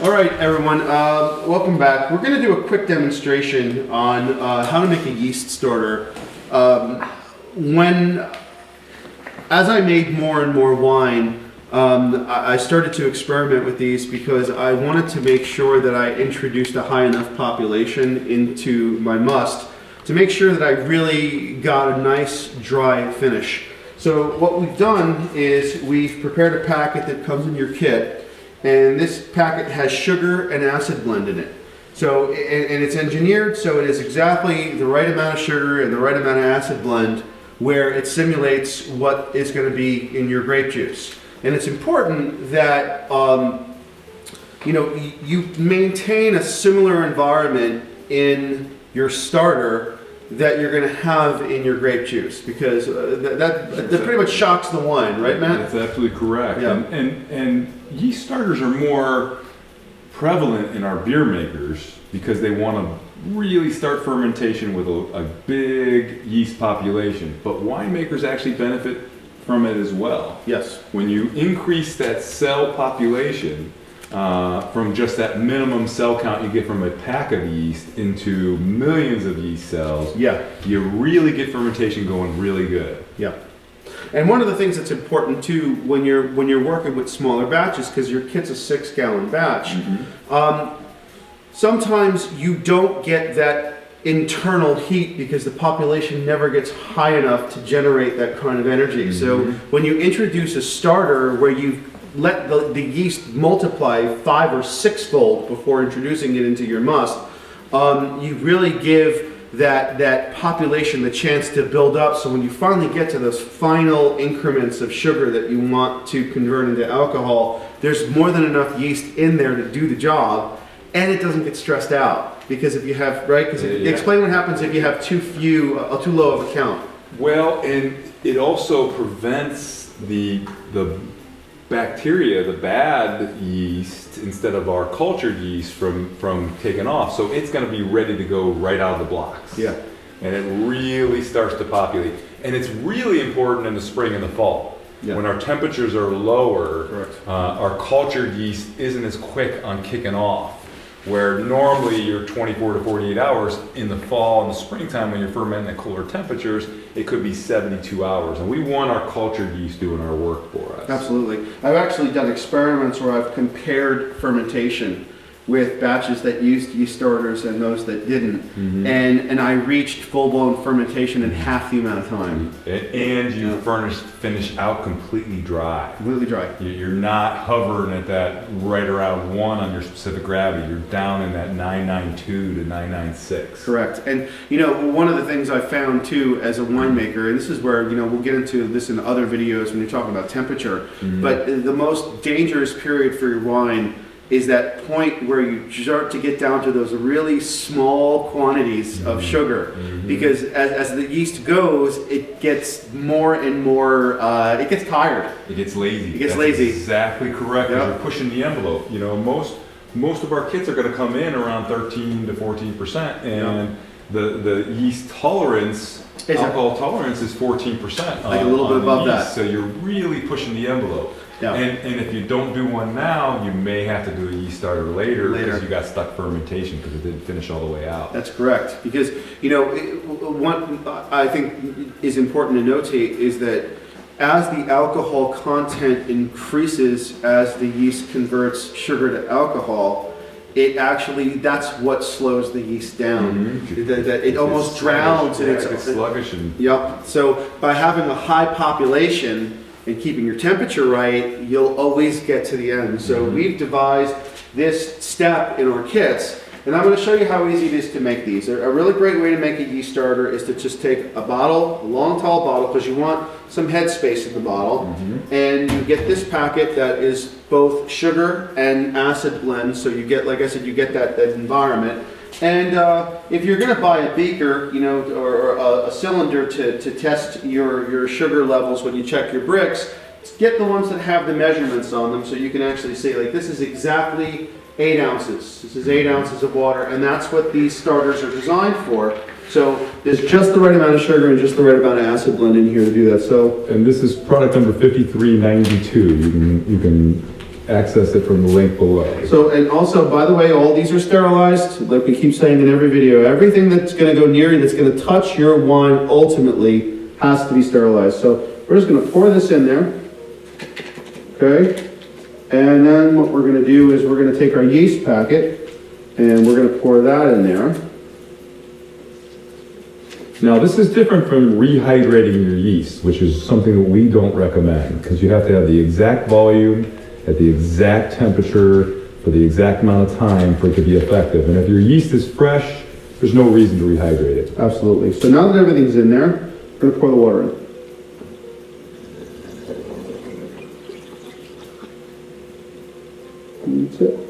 All right, everyone, welcome back. We're going to do a quick demonstration on how to make a yeast starter. As I made more and more wine, I started to experiment with these because I wanted to make sure that I introduced a high enough population into my must to make sure that I really got a nice dry finish. So what we've done is we've prepared a packet that comes in your kit. And this packet has sugar and acid blend in it. So, and it's engineered so it is exactly the right amount of sugar and the right amount of acid blend where it simulates what is going to be in your grape juice. And it's important that you maintain a similar environment in your starter that you're going to have in your grape juice, because that pretty much shocks the wine, right, Matt? That's absolutely correct. Yeah. And yeast starters are more prevalent in our beer makers because they want to really start fermentation with a big yeast population. But winemakers actually benefit from it as well. Yes. When you increase that cell population from just that minimum cell count you get from a pack of yeast into millions of yeast cells, you really get fermentation going really good. Yeah. And one of the things that's important too when you're working with smaller batches, because your kit's a 6-gallon batch, sometimes you don't get that internal heat because the population never gets high enough to generate that kind of energy. So when you introduce a starter where you let the yeast multiply 5 or 6-fold before introducing it into your must, you really give that population the chance to build up, so when you finally get to those final increments of sugar that you want to convert into alcohol, there's more than enough yeast in there to do the job, and it doesn't get stressed out. Because if you have, right, because explain what happens if you have too low of a count. Well, and it also prevents the bacteria, the bad yeast, instead of our cultured yeast from taking off. So it's going to be ready to go right out of the blocks. Yeah. And it really starts to populate. And it's really important in the spring and the fall. Yeah. When our temperatures are lower, our cultured yeast isn't as quick on kicking off. Where normally you're 24 to 48 hours, in the fall and the springtime when you're fermenting at cooler temperatures, it could be 72 hours. And we want our cultured yeast doing our work for us. Absolutely. I've actually done experiments where I've compared fermentation with batches that used yeast starters and those that didn't. And I reached full-blown fermentation in half the amount of time. And you finish out completely dry. Completely dry. You're not hovering at that right around 1 on your specific gravity. You're down in that 992 to 996. Correct. And one of the things I found too as a winemaker, and this is where we'll get into this in other videos when you're talking about temperature, but the most dangerous period for your wine is that point where you start to get down to those really small quantities of sugar. Because as the yeast goes, it gets more and more, it gets tired. It gets lazy. It gets lazy. Exactly correct. You're pushing the envelope. Most of our kits are going to come in around 13 to 14%, and the yeast tolerance, alcohol tolerance is 14%. Like a little bit above that. So you're really pushing the envelope. Yeah. And if you don't do one now, you may have to do a yeast starter later because you got stuck fermentation because it didn't finish all the way out. That's correct. Because, what I think is important to notate is that as the alcohol content increases as the yeast converts sugar to alcohol, that's what slows the yeast down. That it almost drowns. It gets sluggish. Yep. So by having a high population and keeping your temperature right, you'll always get to the end. So we've devised this step in our kits, and I'm going to show you how easy it is to make these. A really great way to make a yeast starter is to just take a bottle, a long tall bottle, because you want some head space in the bottle, and you get this packet that is both sugar and acid blend, so you get, like I said, you get that environment. And if you're going to buy a beaker, or a cylinder to test your sugar levels when you check your bricks, get the ones that have the measurements on them so you can actually say, like, this is exactly 8 ounces. This is 8 ounces of water, and that's what these starters are designed for. So there's just the right amount of sugar and just the right amount of acid blend in here to do that. So, and this is product number 5392. You can access it from the link below. So, and also, by the way, all these are sterilized, like we keep saying in every video. Everything that's gonna go near you, that's gonna touch your wine ultimately has to be sterilized. So we're just gonna pour this in there, okay? And then what we're gonna do is we're gonna take our yeast packet and we're gonna pour that in there. Now, this is different from rehydrating your yeast, which is something that we don't recommend, because you have to have the exact volume at the exact temperature for the exact amount of time for it to be effective. And if your yeast is fresh, there's no reason to rehydrate it. Absolutely. So now that everything's in there, we're gonna pour the water in. And that's it.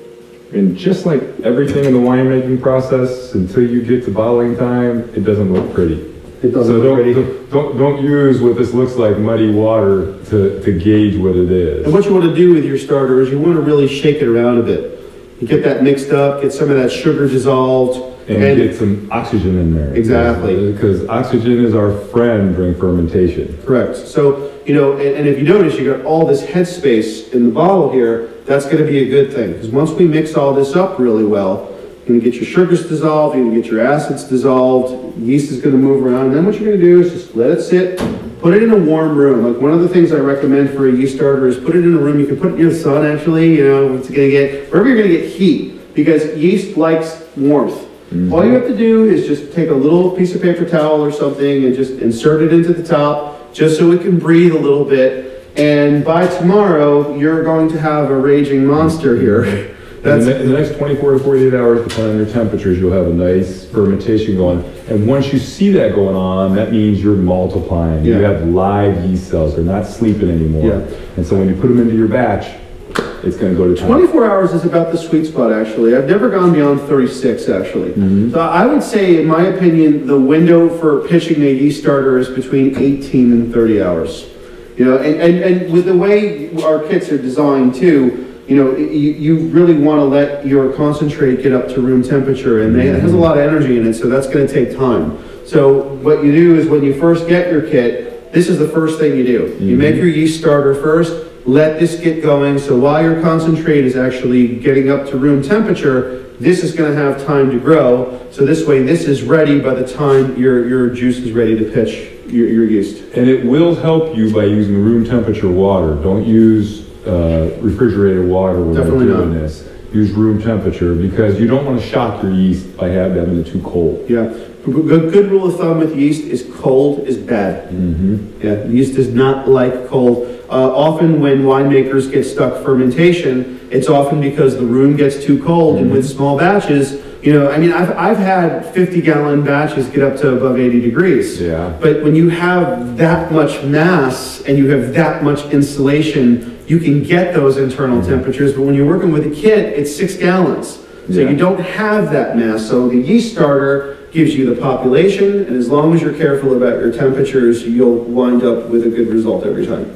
And just like everything in the winemaking process, until you get to bottling time, it doesn't look pretty. It doesn't So look pretty. don't use what this looks like muddy water to gauge what it is. And what you want to do with your starter is you want to really shake it around a bit. You get that mixed up, get some of that sugar dissolved. And get some oxygen in there. Exactly. Because oxygen is our friend during fermentation. Correct. So, you know, and if you notice, you got all this headspace in the bottle here, that's going to be a good thing. Because once we mix all this up really well, you're going to get your sugars dissolved, you're going to get your acids dissolved, yeast is going to move around. And then what you're going to do is just let it sit, put it in a warm room. Like one of the things I recommend for a yeast starter is put it in a room. You can put it in the sun actually, you know, it's going to get, wherever you're going to get heat, because yeast likes warmth. Mm-hmm. All you have to do is just take a little piece of paper towel or something and just insert it into the top, just so it can breathe a little bit. And by tomorrow, you're going to have a raging monster here. In the next 24 to 48 hours, depending on your temperatures, you'll have a nice fermentation going. And once you see that going on, that means you're multiplying. Yeah. You have live yeast cells. They're not sleeping anymore. Yeah. And so when you put them into your batch, it's going to go to 24 hours is about the sweet spot, actually. I've never gone beyond 36, actually. Mm-hmm. So I would say, in my opinion, the window for pitching a yeast starter is between 18 and 30 hours. You know, and with the way our kits are designed too, you know, you really want to let your concentrate get up to room temperature, and it has a lot of energy in it, so that's going to take time. So what you do is when you first get your kit, this is the first thing you do. You make your yeast starter first, let this get going, so while your concentrate is actually getting up to room temperature, this is going to have time to grow, so this way this is ready by the time your juice is ready to pitch your yeast. And it will help you by using room temperature water. Don't use refrigerated water when Definitely you're doing not. this. Use room temperature, because you don't want to shock your yeast by having it too cold. Yeah, good rule of thumb with yeast is cold is bad. Mm-hmm. Yeah, yeast does not like cold. Often when winemakers get stuck fermentation, it's often because the room gets too cold, and with small batches, you know, I mean, I've had 50-gallon batches get up to above 80 degrees. Yeah. But when you have that much mass and you have that much insulation, you can get those internal temperatures. But when you're working with a kit, it's 6 gallons. So you don't have that mass. So the yeast starter gives you the population, and as long as you're careful about your temperatures, you'll wind up with a good result every time.